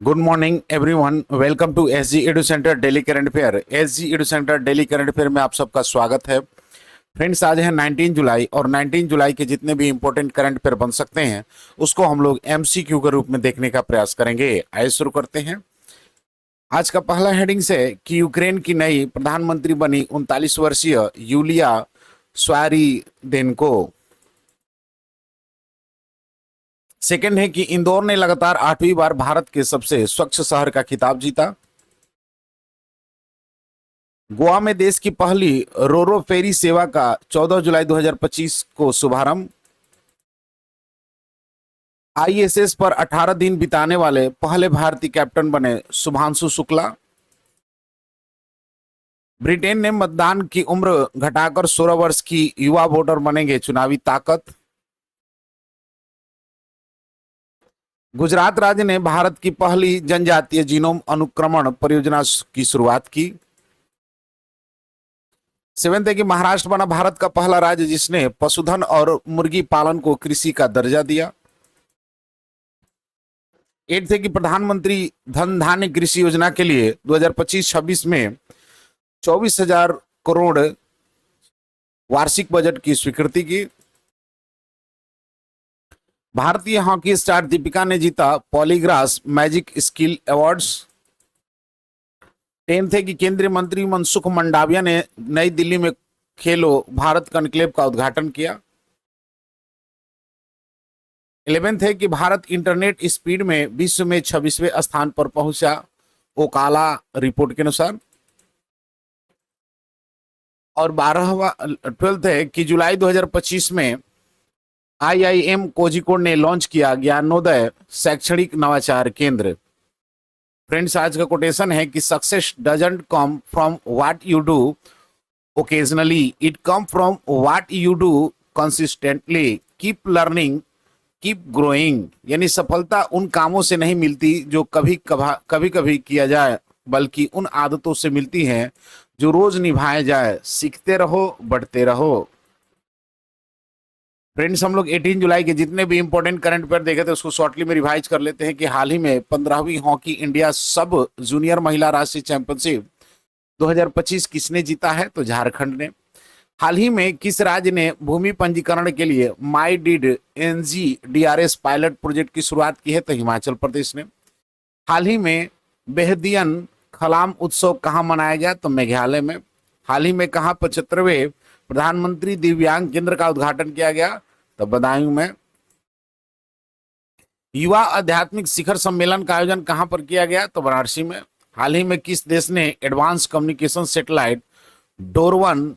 Good morning everyone, welcome to SG edu centre daily current affair. SG edu centre daily current affair में आप सबका स्वागत है। Friends, आज है 19 जुलाई और 19 जुलाई के जितने भी इंपॉर्टेंट करंट अफेयर बन सकते हैं उसको हम लोग एमसीक्यू के रूप में देखने का प्रयास करेंगे। आइए शुरू करते हैं। आज का पहला हेडिंग्स है कि यूक्रेन की नई प्रधानमंत्री बनी 39 वर्षीय यूलिया स्वारीदेनको। सेकंड है कि इंदौर ने लगातार 8वीं बार भारत के सबसे स्वच्छ शहर का खिताब जीता। गोवा में देश की पहली रोरो फेरी सेवा का 14 जुलाई 2025 को शुभारंभ। आईएसएस पर 18 दिन बिताने वाले पहले भारतीय कैप्टन बने शुभांशु शुक्ला। ब्रिटेन ने मतदान की उम्र घटाकर 16 वर्ष की युवा वोटर बनेंगे चुनावी ताकत। गुजरात राज्य ने भारत की पहली जनजातीय जीनोम अनुक्रमण परियोजना की शुरुआत की। सेवेंथ है कि महाराष्ट्र बना भारत का पहला राज्य जिसने पशुधन और मुर्गी पालन को कृषि का दर्जा दिया। एट है कि प्रधानमंत्री धन धान्य कृषि योजना के लिए 2025-26 में 24,000 करोड़ वार्षिक बजट की स्वीकृति की। भारतीय हॉकी स्टार दीपिका ने जीता पॉलीग्रास मैजिक स्किल अवार्ड्स। 10th है कि केंद्रीय मंत्री मनसुख मंडाविया ने नई दिल्ली में खेलो भारत कॉन्क्लेव का उद्घाटन किया। 11th है कि भारत इंटरनेट स्पीड में विश्व में 26वें स्थान पर पहुंचा, ओकाला रिपोर्ट के अनुसार। और 12th है कि जुलाई 2025 में आईआईएम कोझिकोड ने लॉन्च किया ज्ञानोदय शैक्षणिक नवाचार केंद्र। फ्रेंड्स, आज का कोटेशन है कि success doesn't come from what you do occasionally, it come from what you do consistently, keep learning keep growing. यानी सफलता उन कामों से नहीं मिलती जो कभी कभी किया जाए, बल्कि उन आदतों से मिलती है जो रोज निभाए जाए। सीखते रहो, बढ़ते रहो। फ्रेंड्स, हम लोग 18 जुलाई के जितने भी इंपॉर्टेंट करंट अफेयर देखे थे उसको शॉर्टली में रिवाइज कर लेते हैं कि हाल ही में 15वीं हॉकी इंडिया सब जूनियर महिला राष्ट्रीय चैंपियनशिप 2025 किसने जीता है? तो झारखंड ने। हाल ही में किस राज्य ने भूमि पंजीकरण के लिए माई डीड NGDRS पायलट प्रोजेक्ट की शुरुआत की है? तो हिमाचल प्रदेश ने। हाल ही में बेहदियन खलाम उत्सव कहाँ मनाया गया? तो मेघालय में। हाल ही में कहाँ 75वें प्रधानमंत्री दिव्यांग केंद्र का उद्घाटन किया गया? तो बदायूं में। युवा आध्यात्मिक शिखर सम्मेलन का आयोजन कहां पर किया गया? तो वाराणसी में। हाल ही में किस देश ने एडवांस कम्युनिकेशन सैटेलाइट डोर-1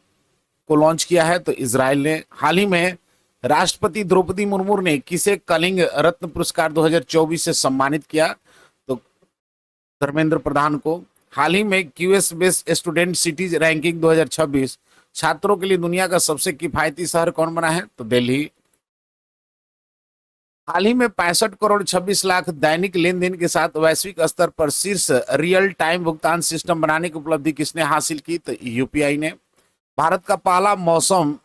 को लॉन्च किया है? तो इजराइल ने। हाल ही में राष्ट्रपति द्रौपदी मुर्मू ने किसे कलिंग रत्न पुरस्कार 2024 से सम्मानित किया? तो धर्मेंद्र प्रधान को। हाल ही में QS based student cities ranking 2026 छात्रों के लिए दुनिया का सबसे किफायती शहर कौन बना है? तो दिल्ली। हाल ही में 65 करोड़ 26 लाख दैनिक लेन देन के साथ वैश्विक स्तर पर शीर्ष रियल टाइम भुगतान सिस्टम बनाने की उपलब्धि किसने हासिल की? तो यूपीआई ने। भारत का पहला मौसम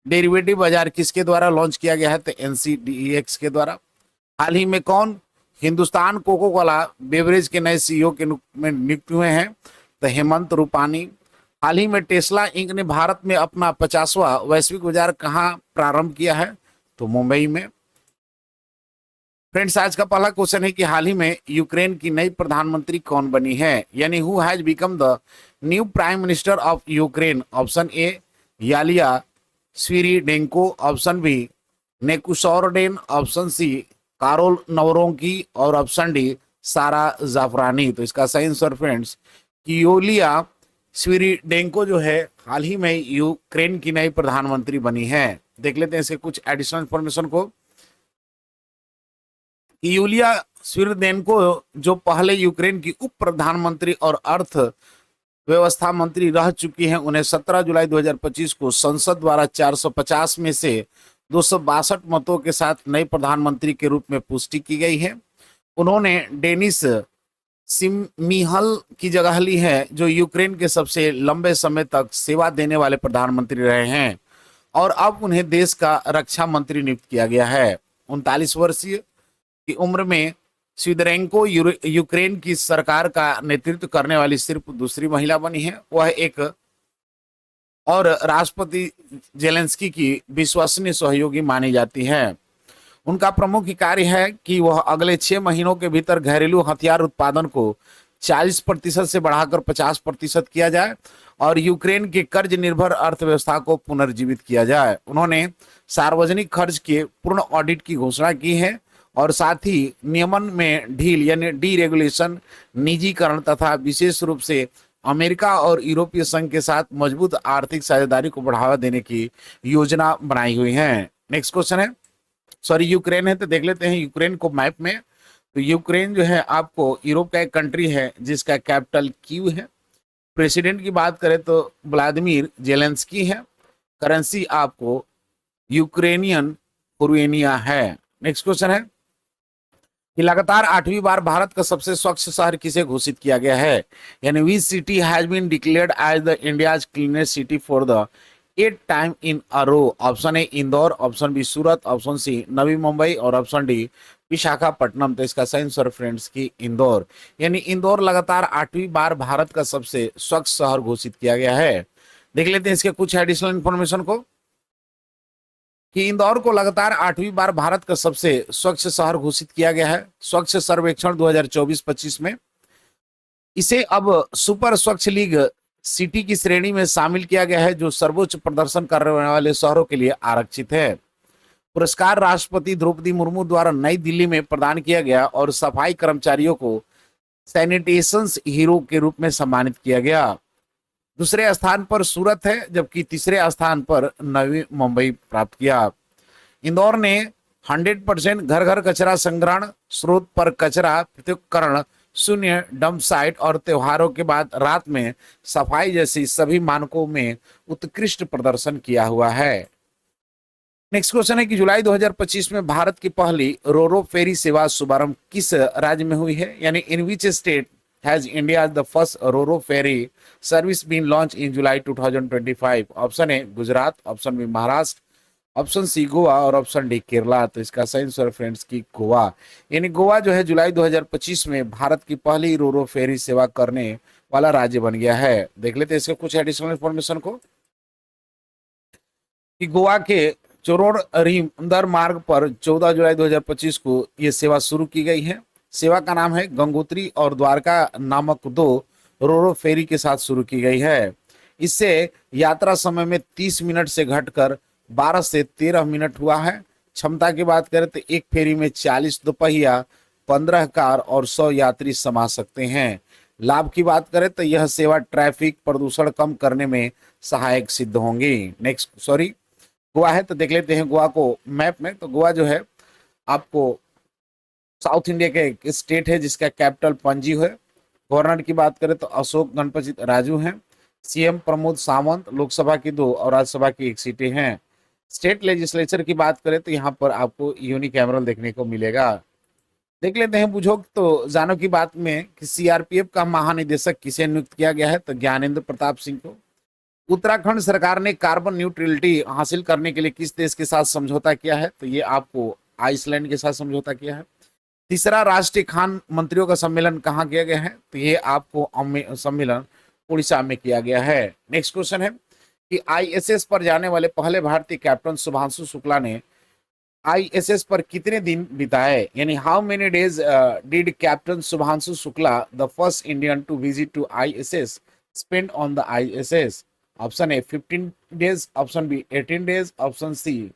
डेरिवेटिव बाजार किसके द्वारा लॉन्च किया गया है? तो NCDEX के द्वारा। हाल ही में कौन हिंदुस्तान कोको कोला बेवरेज के नए CEO के रूप में नियुक्त हुए हैं? तो हेमंत रूपानी। हाल ही में टेस्ला इंक ने भारत में अपना 50वां वैश्विक बाजार कहां प्रारंभ किया है? तो मुंबई में। फ्रेंड्स, आज का पहला क्वेश्चन है कि हाल ही में यूक्रेन की नई प्रधानमंत्री कौन बनी है? यानी who has become the new prime minister of Ukraine? Option A Yulia Svyrydenko, option B नेकुसोरडेन, ऑप्शन सी कारोल नवरोंकी और ऑप्शन डी सारा जाफरानी। तो इसका सही आंसर फ्रेंड्स कि योलिया स्वीरिडेंको जो है हाल ही में यूक्रेन की नई प्रधानमंत्री बनी है। देख लेते हैं इसके कुछ एडिशनल इंफॉर्मेशन को। यूलिया स्वीरिडेंको जो पहले यूक्रेन की उप प्रधानमंत्री और अर्थ व्यवस्था मंत्री रह चुकी हैं, उन्हें 17 जुलाई 2025 को संसद द्वारा 450 में से 262 मतों के साथ नए प्रधानमंत्री के रूप में पुष्टि की गई है। उन्होंने डेनिस सिमिहल की जगह ली है जो यूक्रेन के सबसे लंबे समय तक सेवा देने वाले प्रधानमंत्री रहे हैं और अब उन्हें देश का रक्षा मंत्री नियुक्त किया गया है। 39 वर्षीय की उम्र में स्वीदरेंको यूक्रेन की सरकार का नेतृत्व करने वाली सिर्फ दूसरी महिला बनी है। वह एक और राष्ट्रपति जेलेंस्की की विश्वसनीय सहयोगी मानी जाती है। उनका प्रमुख कार्य है कि वह अगले 6 महीनों के भीतर घरेलू हथियार उत्पादन को 40% से बढ़ाकर 50% किया जाए और यूक्रेन के कर्ज निर्भर अर्थव्यवस्था को पुनर्जीवित किया जाए। उन्होंने सार्वजनिक खर्च के पूर्ण ऑडिट की घोषणा की है और साथ ही नियमन में ढील यानी डीरेगुलेशन, निजीकरण तथा विशेष रूप से अमेरिका और यूरोपीय संघ के साथ मजबूत आर्थिक साझेदारी को बढ़ावा देने की योजना बनाई हुई है। नेक्स्ट क्वेश्चन है, सॉरी यूक्रेन है तो देख लेते हैं यूक्रेन को मैप में। तो यूक्रेन जो है आपको यूरोप का एक कंट्री है जिसका कैपिटल कीव है। प्रेसिडेंट की बात करें तो व्लादिमीर जेलेंस्की है। करेंसी आपको यूक्रेनियन हुर्वेनिया है। नेक्स्ट क्वेश्चन है कि लगातार 8वीं बार भारत का सबसे स्वच्छ शहर किसे घोषित किया गया है, यानी which city has been declared as the India's cleanest city for the 8th time in a row. Option A Indore, option B Surat, option C Navi Mumbai और ऑप्शन डी विशाखापट्टनम। तो इसका सही आंसर फ्रेंड्स की इंदौर, यानी इंदौर लगातार 8वीं बार भारत का सबसे स्वच्छ शहर घोषित किया गया है। देख लेते हैं इसके कुछ एडिशनल इंफॉर्मेशन को कि इंदौर को लगातार 8वीं बार भारत का सबसे स्वच्छ शहर घोषित किया गया है स्वच्छ सर्वेक्षण 2024-25 में। इसे अब सुपर स्वच्छ लीग सिटी की श्रेणी में शामिल किया गया है जो सर्वोच्च प्रदर्शन करने वाले शहरों के लिए आरक्षित है। पुरस्कार राष्ट्रपति द्रौपदी मुर्मू द्वारा नई दिल्ली में प्रदान किया गया और सफाई कर्मचारियों को सैनिटेशन हीरो के रूप में सम्मानित किया गया। दूसरे स्थान पर सूरत है जबकि तीसरे स्थान पर नवी मुंबई प्राप्त किया। इंदौर ने 100% घर घर कचरा संग्रहण, स्रोत पर कचरा पृथक्करण, शून्य डंप साइट और त्योहारों के बाद रात में सफाई जैसी सभी मानकों में उत्कृष्ट प्रदर्शन किया हुआ है। नेक्स्ट क्वेश्चन है कि जुलाई 2025 में भारत की पहली रोरो फेरी सेवा शुभारंभ किस राज्य में हुई है, यानी in which state has India the first ro ro ferry service been launched in July 2025? Option A Gujarat, option B Maharashtra, option C Goa और ऑप्शन डी केरला। तो इसका सही आंसर फ्रेंड्स की गोवा, यानी गोवा जो है जुलाई 2025 में भारत की पहली रो-रो फेरी सेवा करने वाला राज्य बन गया है। देख लेते हैं इसके कुछ एडिशनल इंफॉर्मेशन को कि गोवा के चोरोड रिमदर मार्ग पर 14 जुलाई 2025 को यह सेवा शुरू की गई है। सेवा का नाम है गंगोत्री और द्वारका नामक 2 रोरो फेरी के साथ शुरू की गई है। इससे यात्रा समय में 30 मिनट से घटकर 12 से 13 मिनट हुआ है। क्षमता की बात करें तो एक फेरी में 40 दोपहिया, 15 कार और 100 यात्री समा सकते हैं। लाभ की बात करें तो यह सेवा ट्रैफिक प्रदूषण कम करने में सहायक सिद्ध होंगी। नेक्स्ट सॉरी गोवा है तो देख लेते हैं गोवा को मैप में। तो गोवा जो है आपको साउथ इंडिया के एक स्टेट है जिसका कैपिटल पणजी है। गवर्नर की बात करें तो अशोक गणपति राजू हैं। सीएम प्रमोद सावंत। लोकसभा की 2 और राज्यसभा की 1 सीटें हैं। स्टेट लेजिस्लेचर की बात करें तो यहाँ पर आपको यूनिकैमरल देखने को मिलेगा। देख लेते हैं बुझो तो जानो की बात में कि सीआरपीएफ का महानिदेशक किसे नियुक्त किया गया है, तो ज्ञानेंद्र प्रताप सिंह को। उत्तराखंड सरकार ने कार्बन न्यूट्रलिटी हासिल करने के लिए किस देश के साथ समझौता किया है, तो ये आपको आइसलैंड के साथ समझौता किया है। तीसरा राष्ट्रीय खान मंत्रियों का सम्मेलन कहाँ किया गया है, तो ये आपको सम्मेलन उड़ीसा में किया गया है। नेक्स्ट क्वेश्चन है कि आईएसएस पर जाने वाले पहले भारतीय कैप्टन शुभांशु शुक्ला ने आईएसएस पर कितने दिन बिताए, यानी how many days did captain Shubhanshu Shukla the first Indian to visit to ISS spend on the ISS? Option A 15 days, option B 18 days, option C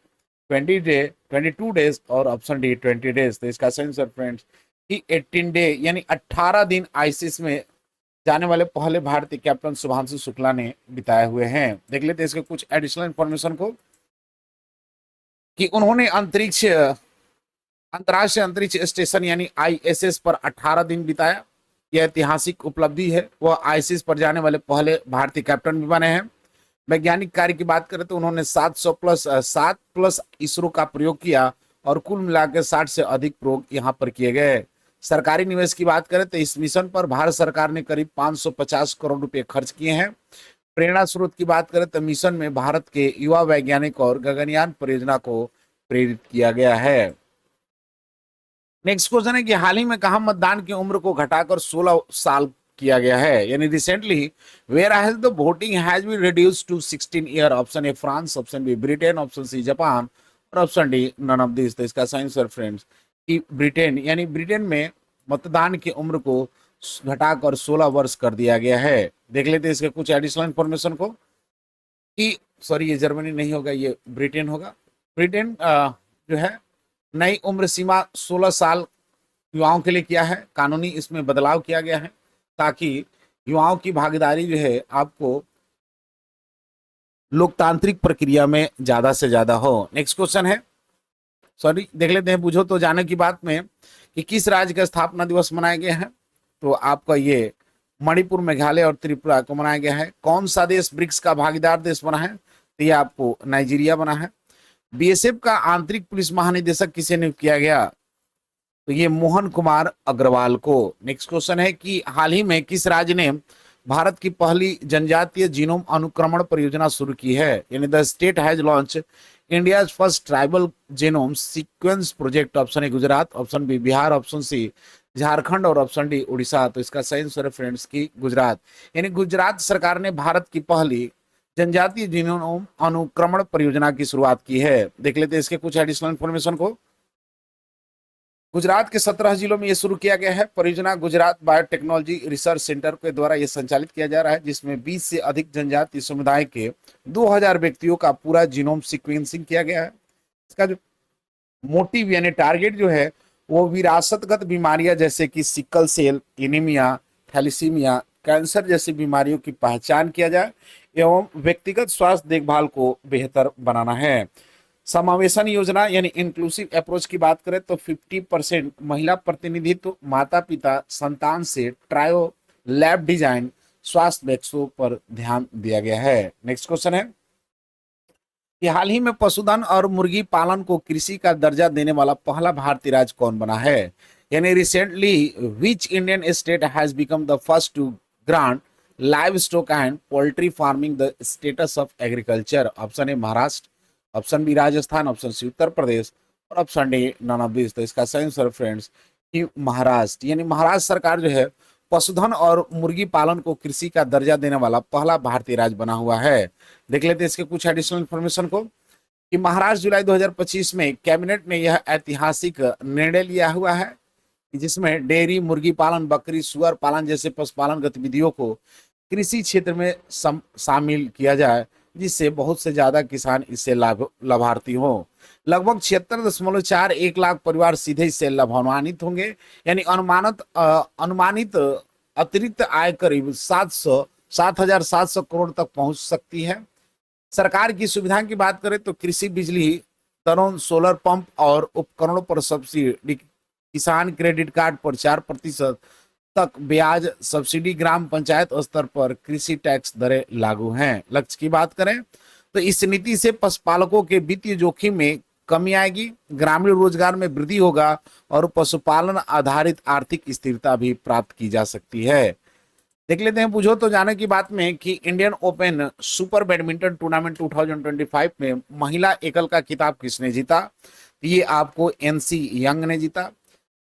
22 days और ऑप्शन डी 20 डेज। तो इसका सही आंसर फ्रेंड्स कि 18 डे यानी 18 दिन ICS में जाने वाले पहले भारतीय कैप्टन शुभांशु शुक्ला ने बिताए हुए हैं। देख लेते हैं इसके कुछ एडिशनल इंफॉर्मेशन को कि उन्होंने अंतर्राष्ट्रीय अंतरिक्ष स्टेशन यानी आईएसएस पर 18 दिन बिताया। यह ऐतिहासिक उपलब्धि है। वह आईसीएस पर जाने वाले पहले भारतीय कैप्टन भी बने हैं। वैज्ञानिक कार्य की बात करें तो उन्होंने 7 प्लस इसरो का प्रयोग किया और कुल मिलाकर 60 से अधिक प्रयोग यहाँ पर किए गए। सरकारी निवेश की बात करें तो इस मिशन पर भारत सरकार ने करीब 550 करोड़ रुपए खर्च किए हैं। प्रेरणा स्रोत की बात करें तो मिशन में भारत के युवा वैज्ञानिक और गगनयान परियोजना को प्रेरित किया गया है। नेक्स्ट क्वेश्चन है कि हाल ही में कहा मतदान की उम्र को घटाकर 16 साल किया गया है, यानी recently where has the voting has been reduced to 16 year. Option A France, option B Britain, option C Japan और option D none of this. तो इसका साइंस और फ्रेंड्स कि ब्रिटेन, यानी ब्रिटेन में मतदान की उम्र को घटाकर 16 वर्ष कर दिया गया है। देख लेते हैं इसके कुछ एडिशनल इन्फॉर्मेशन को कि सॉरी ये जर्मनी नहीं होगा, ये ब्रिटेन होगा। ब्रिटेन जो है नई उम्र सीमा 16 साल युवाओं के लिए किया है। कानूनी इसमें बदलाव किया गया है ताकि युवाओं की भागीदारी जो है आपको लोकतांत्रिक प्रक्रिया में ज्यादा से ज्यादा हो। नेक्स्ट क्वेश्चन है, सॉरी देख लेते हैं बुझो तो जाने की बात में कि किस राज्य का स्थापना दिवस मनाया गया है। तो आपका ये मणिपुर, मेघालय और त्रिपुरा को मनाया गया है। कौन सा देश ब्रिक्स का भागीदार देश बना है? तो ये आपको नाइजीरिया बना है। बीएसएफ का आंतरिक पुलिस महानिदेशक किसे नियुक्त किया गया? तो ये मोहन कुमार अग्रवाल को। नेक्स्ट क्वेश्चन है कि हाल ही में किस राज्य ने भारत की पहली जनजातीय जीनोम अनुक्रमण परियोजना शुरू की है? यानी the state has launch India first tribal genome sequence project. Option A Gujarat, option B Bihar, option C Jharkhand और ऑप्शन डी उड़ीसा। तो इसका सही आंसर है फ्रेंड्स की गुजरात, यानी गुजरात सरकार ने भारत की पहली जनजातीय जीनोम अनुक्रमण परियोजना की शुरुआत की है। देख लेते हैं इसके कुछ एडिशनल इन्फॉर्मेशन को। गुजरात के 17 जिलों में यह शुरू किया गया है। परियोजना गुजरात बायोटेक्नोलॉजी रिसर्च सेंटर के द्वारा यह संचालित किया जा रहा है, जिसमें 20 से अधिक जनजातीय समुदाय के 2000 व्यक्तियों का पूरा जीनोम सीक्वेंसिंग किया गया है। इसका जो मोटिव यानी टारगेट जो है वो विरासतगत बीमारियां जैसे कि sickle cell anaemia, thalassaemia, cancer जैसी बीमारियों की पहचान किया जाए एवं व्यक्तिगत स्वास्थ्य देखभाल को बेहतर बनाना है। समावेशन योजना यानी इंक्लूसिव अप्रोच की बात करें तो 50% महिला प्रतिनिधित्व, माता पिता संतान से ट्रायो लैब डिजाइन, स्वास्थ्य वैक्सों पर ध्यान दिया गया है। नेक्स्ट क्वेश्चन है कि हाल ही में पशुधन और मुर्गी पालन को कृषि का दर्जा देने वाला पहला भारतीय राज्य कौन बना है? यानी recently which Indian state has become the first to grant livestock and poultry farming the status of agriculture? Option A Maharashtra, option B Rajasthan, option C Uttar Pradesh और option D none of this. तो इसका सही आंसर फ्रेंड्स कि महाराष्ट्र, यानी महाराष्ट्र सरकार जो है पशुधन और मुर्गी पालन को कृषि का दर्जा देने वाला पहला भारतीय राज्य बना हुआ है। देख लेते हैं इसके कुछ एडिशनल इन्फॉर्मेशन को कि महाराष्ट्र जुलाई 2025 में कैबिनेट ने यह ऐतिहासिक निर्णय लिया हुआ है कि जिसमें डेयरी, मुर्गी पालन, बकरी, सुअर पालन जैसे पशुपालन गतिविधियों को कृषि क्षेत्र में शामिल किया जाए, जिससे बहुत से ज्यादा किसान इससे लाभार्थी हो। लगभग 76.41 लाख परिवार सीधे इससे लाभान्वित होंगे, यानी अनुमानित अतिरिक्त आय करीब 7,700 करोड़ तक पहुंच सकती है। सरकार की सुविधा की बात करें तो कृषि बिजली दरों, सोलर पंप और उपकरणों पर सब्सिडी, किसान क्रेडिट कार्ड पर 4% तक ब्याज सब्सिडी, ग्राम पंचायत स्तर पर कृषि टैक्स दरें लागू हैं। लक्ष्य की बात करें तो इस नीति से पशुपालकों के वित्तीय जोखिम में कमी आएगी, ग्रामीण रोजगार में वृद्धि होगा और पशुपालन आधारित आर्थिक स्थिरता भी प्राप्त की जा सकती है। देख लेते हैं पूछो तो जाने की बात में कि Indian open super badminton tournament 2025 में महिला एकल का खिताब किसने जीता? ये आपको एनसी यंग ने जीता।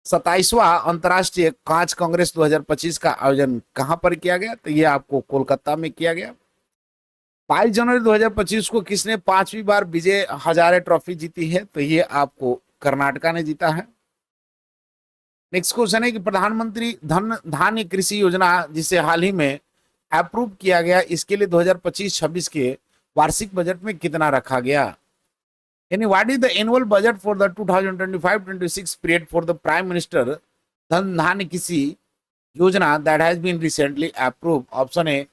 27वां अंतर्राष्ट्रीय कांच कांग्रेस 2025 का आयोजन कहां पर किया गया? तो ये आपको कोलकाता में किया गया। 22 जनवरी 2025 को किसने 5वीं बार विजय हजारे ट्रॉफी जीती है? तो ये आपको कर्नाटका ने जीता है। नेक्स्ट क्वेश्चन है कि प्रधानमंत्री धन धान्य कृषि योजना जिसे हाल ही में अप्रूव किया गया, इसके लिए 2025-26 के वार्षिक बजट में कितना रखा गया? यानी what is the annual budget for the 2025-26 period for the prime minister Dhan Dhaanya Krishi Yojana that has been recently approve? Option A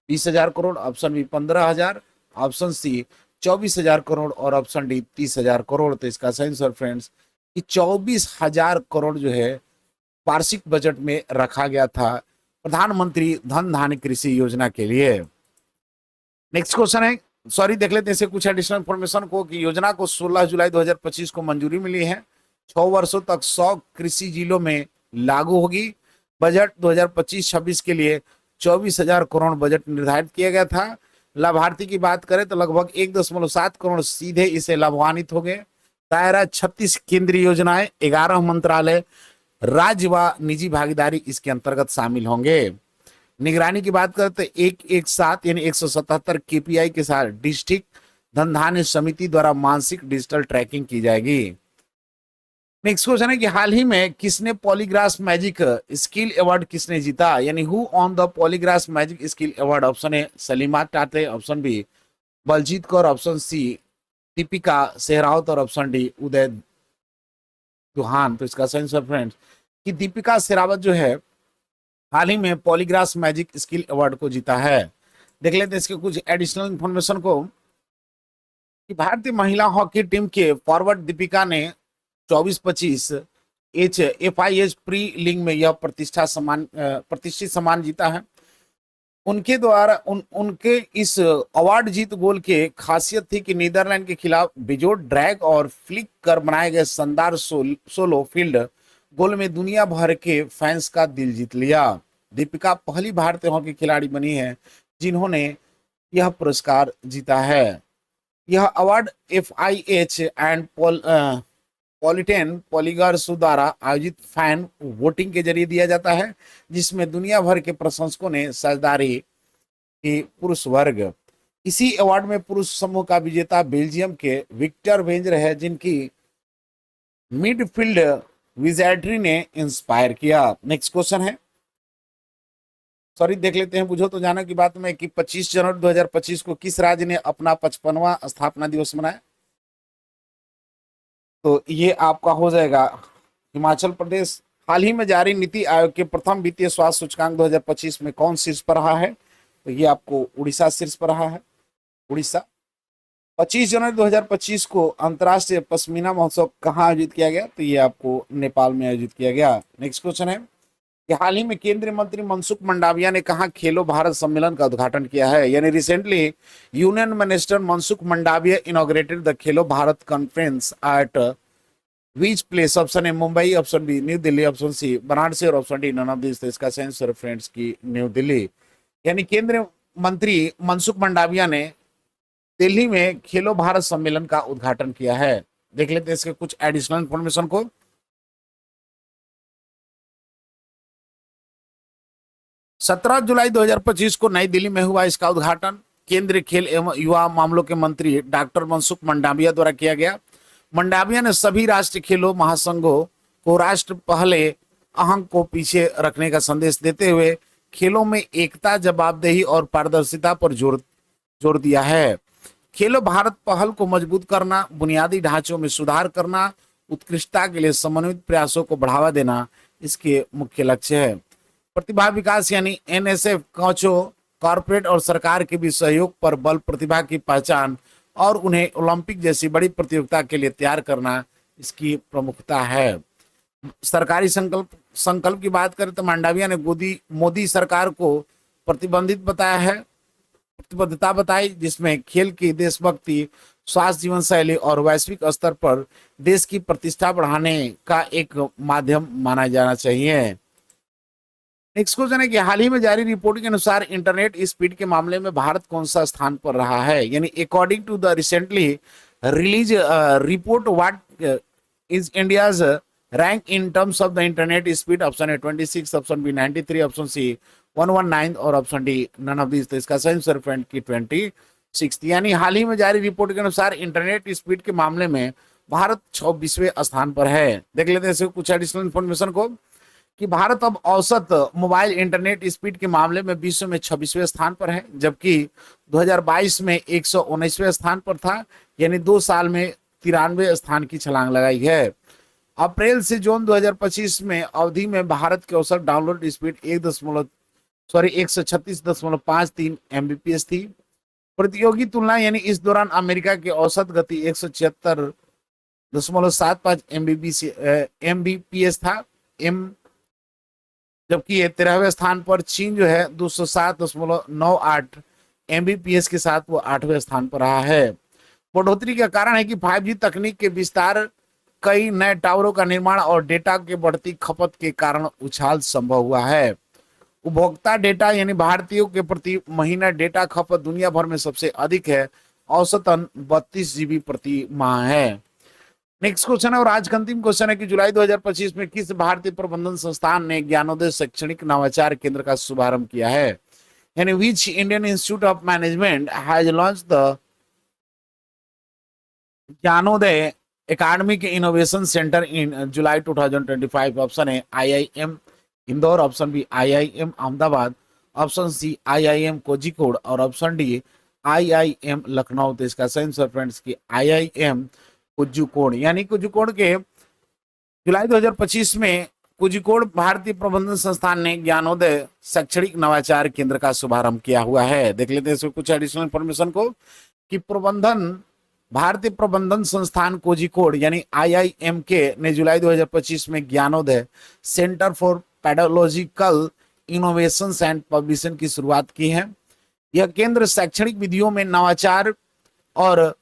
20,000 crore, option B 15,000, option C 24,000 crore और ऑप्शन डी 30,000 करोड़। तो इसका सही आंसर फ्रेंड्स कि 24,000 करोड़ जो है वार्षिक बजट में रखा गया था प्रधानमंत्री धन धान्य कृषि योजना के लिए। नेक्स्ट क्वेश्चन है, सॉरी देख लेते हैं इसे कुछ एडिशनल इन्फॉर्मेशन को कि योजना को 16 जुलाई 2025 को मंजूरी मिली है। 6 वर्षों तक 100 कृषि जिलों में लागू होगी। बजट 2025-26 के लिए 24,000 करोड़ बजट निर्धारित किया गया था। लाभार्थी की बात करें तो लगभग 1.7 करोड़ सीधे इसे लाभान्वित हो गए। दायरा 36 केंद्रीय योजनाएं, 11 मंत्रालय, राज्य व निजी भागीदारी इसके अंतर्गत शामिल होंगे। निगरानी की बात करते एक साथ यानी 177 केपीआई के साथ डिस्ट्रिक्ट धन धान्य समिति द्वारा मानसिक डिजिटल ट्रैकिंग की जाएगी। नेक्स्ट क्वेश्चन है कि हाल ही में किसने पॉलीग्राफ मैजिक स्किल अवार्ड किसने जीता, यानी who won the polygraph magic skill award. Option A Salima Tete, option B Baljeet Kaur, option C Deepika Sehrawat और ऑप्शन डी उदय दुहान। तो इसका सेंस है फ्रेंड्स कि दीपिका सेहरावत जो है हाल ही में पॉलीग्राफ मैजिक स्किल अवार्ड को जीता है। देख लेते हैं इसके कुछ एडिशनल इंफॉर्मेशन को कि भारतीय महिला हॉकी टीम के फॉरवर्ड दीपिका ने 24-25 FIH प्री लीग में यह प्रतिष्ठित सम्मान जीता है। उनके द्वारा उनके इस अवार्ड जीत गोल के खासियत थी कि नीदरलैंड के खिलाफ बेजोड़ ड्रैग और फ्लिक कर बनाए गए शानदार सोलो फील्ड गोल में दुनिया भर के फैंस का दिल जीत लिया। दीपिका पहली भारतीय हॉकी खिलाड़ी बनी है जिन्होंने यह पुरस्कार जीता है। यह अवार्ड FIH एंड पॉलिटेन पॉलीगार्स द्वारा आयोजित फैन वोटिंग के जरिए दिया जाता है, जिसमें दुनिया भर के प्रशंसकों ने साझेदारी की। पुरुष वर्ग इसी अवार्ड में पुरुष समूह का विजेता बेल्जियम के विक्टर वेंजर है, जिनकी मिडफील्ड विजैट्री ने इंस्पायर किया। नेक्स्ट क्वेश्चन है, सॉरी देख लेते हैं बुझो तो जाना की बात में कि 25 जनवरी 2025 को किस राज्य ने अपना 55वां स्थापना दिवस मनाया। तो ये आपका हो जाएगा हिमाचल प्रदेश। हाल ही में जारी नीति आयोग के प्रथम वित्तीय स्वास्थ्य सूचकांक 2025 में कौन शीर्ष पर रहा है, तो ये आपको उड़ीसा शीर्ष पर रहा है। उड़ीसा। 25 जनवरी 2025 को अंतर्राष्ट्रीय पश्मीना महोत्सव कहाँ आयोजित किया गया, तो ये आपको नेपाल में आयोजित किया गया। नेक्स्ट क्वेश्चन है कि हाल ही में केंद्रीय मंत्री मनसुख मंडाविया ने कहा खेलो भारत सम्मेलन का उद्घाटन किया है, यानी recently union minister Mansukh Mandaviya inaugurated the Khelo Bharat conference at which place. Option A Mumbai, option B new Delhi, option C Banarasi और option D none of this. तो इसका सेंस फ्रेंड्स की न्यू दिल्ली, यानी केंद्रीय मंत्री मनसुख मंडाविया ने दिल्ली में खेलो भारत सम्मेलन का उद्घाटन किया है। देख लेते हैं इसके कुछ एडिशनल इंफॉर्मेशन को। 17 जुलाई 2025 को नई दिल्ली में हुआ इसका उद्घाटन केंद्रीय खेल एवं युवा मामलों के मंत्री डॉक्टर मनसुख मंडाविया द्वारा किया गया। मंडाविया ने सभी राष्ट्रीय खेलों महासंघों को राष्ट्र पहले अहंग को पीछे रखने का संदेश देते हुए खेलों में एकता, जवाबदेही और पारदर्शिता पर जोर दिया है। खेलो भारत पहल को मजबूत करना, बुनियादी ढांचों में सुधार करना, उत्कृष्टता के लिए समन्वित प्रयासों को बढ़ावा देना इसके मुख्य लक्ष्य है। प्रतिभा विकास यानी NSF कोचों, कॉर्पोरेट और सरकार के बीच सहयोग पर बल, प्रतिभा की पहचान और उन्हें ओलंपिक जैसी बड़ी प्रतियोगिता के लिए तैयार करना इसकी प्रमुखता है। सरकारी संकल्प की बात करें तो मांडविया ने मोदी सरकार को प्रतिबद्धता बताई, जिसमें खेल की देशभक्ति, स्वास्थ्य, जीवन शैली और वैश्विक स्तर पर देश की प्रतिष्ठा बढ़ाने का एक माध्यम माना जाना चाहिए। नेक्स्ट क्वेश्चन है कि हाल ही में जारी रिपोर्ट के अनुसार इंटरनेट स्पीड के मामले में भारत कौन सा स्थान पर रहा है, यानी according to the recently release report what is India's rank in terms of the internet speed. Option A 26, option B 93, option C 119 और option D none of this. तो इसका सही आंसर फ्रेंड की 26, यानी हाल ही में जारी रिपोर्ट के अनुसार इंटरनेट स्पीड के मामले में भारत 26वें स्थान पर है। देख लेते हैं कुछ एडिशनल इंफॉर्मेशन को कि भारत अब औसत मोबाइल इंटरनेट स्पीड के मामले में विश्व में 26वें स्थान पर है, जबकि 2022 में 119वें स्थान पर था, यानी 2 साल में 93वें स्थान की छलांग लगाई है। अप्रैल से जून 2025 में अवधि में भारत के औसत डाउनलोड स्पीड 136.53 Mbps थी। प्रतियोगी तुलना यानी इस दौरान अमेरिका की औसत गति 176.75 Mbps था, जबकि ये 13वें स्थान पर चीन जो है 207.98 Mbps के साथ वो 8वें स्थान पर रहा है। बढ़ोतरी का कारण है कि 5G तकनीक के विस्तार, कई नए टावरों का निर्माण और डेटा के बढ़ती खपत के कारण उछाल संभव हुआ है। उपभोक्ता डेटा यानी भारतीयों के प्रति महीना डेटा खपत दुनिया भर में सबसे अधिक है, औसतन 32 GB प्रति माह है। नेक्स्ट क्वेश्चन है और आज का अंतिम क्वेश्चन है कि जुलाई 2025 में किस भारतीय प्रबंधन संस्थान ने ज्ञानोदय शैक्षणिक नवाचार केंद्र का शुभारंभ किया है? यानी which Indian institute of management has launch the Gyanoday academic innovation centre in July 2025? Option A IIM Indore, option B IIM Ahmedabad, option C IIM Kozhikode और ऑप्शन डी आईआईएम लखनऊ। तो इसका सही आंसर फ्रेंड्स की आईआईएम कोझिकोड, यानी कोझिकोड के जुलाई 2025 में कोझिकोड भारतीय प्रबंधन संस्थान ने ज्ञानोदय शैक्षणिक नवाचार केंद्र का शुभारंभ किया हुआ है। देख लेते हैं इसमें कुछ एडिशनल इंफॉर्मेशन को कि भारतीय प्रबंधन संस्थान कोझिकोड यानी आईआईएम के ने जुलाई 2025 में Gyanodaya centre for pedological innovation and publishing की शुरुआत की है। यह केंद्र शैक्षणिक विधियों में नवाचार और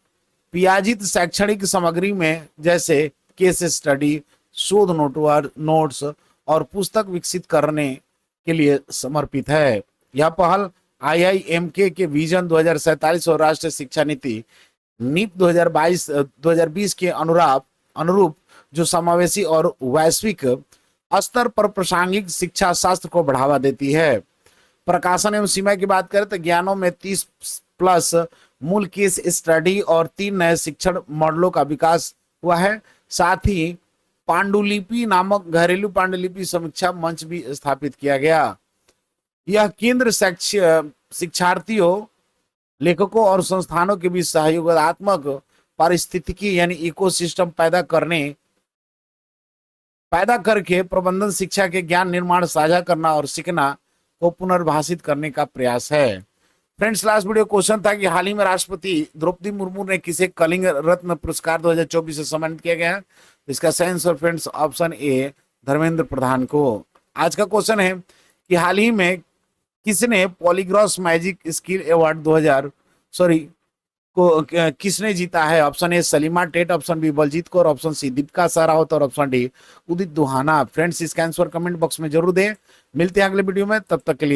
पियाजित शैक्षणिक सामग्री में जैसे केस स्टडी, शोध नोट्स और पुस्तक विकसित करने के लिए समर्पित है। यह पहल आईआईएमके के विजन 2047 और राष्ट्रीय शिक्षा नीति नीप 2020 के अनुरूप जो समावेशी और वैश्विक स्तर पर प्रासंगिक शिक्षा शास्त्र को बढ़ावा देती है। प्रकाशन एवं सीमा की बात करें तो ज्ञानों में 30+ मूल केस स्टडी और 3 नए शिक्षण मॉडलों का विकास हुआ है। साथ ही पांडुलिपि नामक घरेलू पांडुलिपि समीक्षा मंच भी स्थापित किया गया। यह केंद्र शिक्षार्थियों, लेखकों और संस्थानों के बीच सहयोगात्मक पारिस्थितिकी यानी इकोसिस्टम पैदा करके प्रबंधन शिक्षा के ज्ञान निर्माण, साझा करना और सीखना को पुनर्भाषित करने का प्रयास है। फ्रेंड्स, लास्ट वीडियो क्वेश्चन था कि हाल ही में राष्ट्रपति द्रौपदी मुर्मू ने किसे कलिंग रत्न पुरस्कार 2024 से सम्मानित किया गया है? इसका सही answer friends option A Dharmendra Pradhan को। आज का क्वेश्चन है कि हाल ही में किसने पॉलीग्रॉस मैजिक स्किल अवार्ड किसने जीता है? Option A Salima Tete, option B Baljeet Kaur, option C Deepika Sehrawat और option D Udit Duhana. Friends, इसका आंसर कमेंट बॉक्स में जरूर दें। मिलते हैं अगले वीडियो में, तब तक के लिए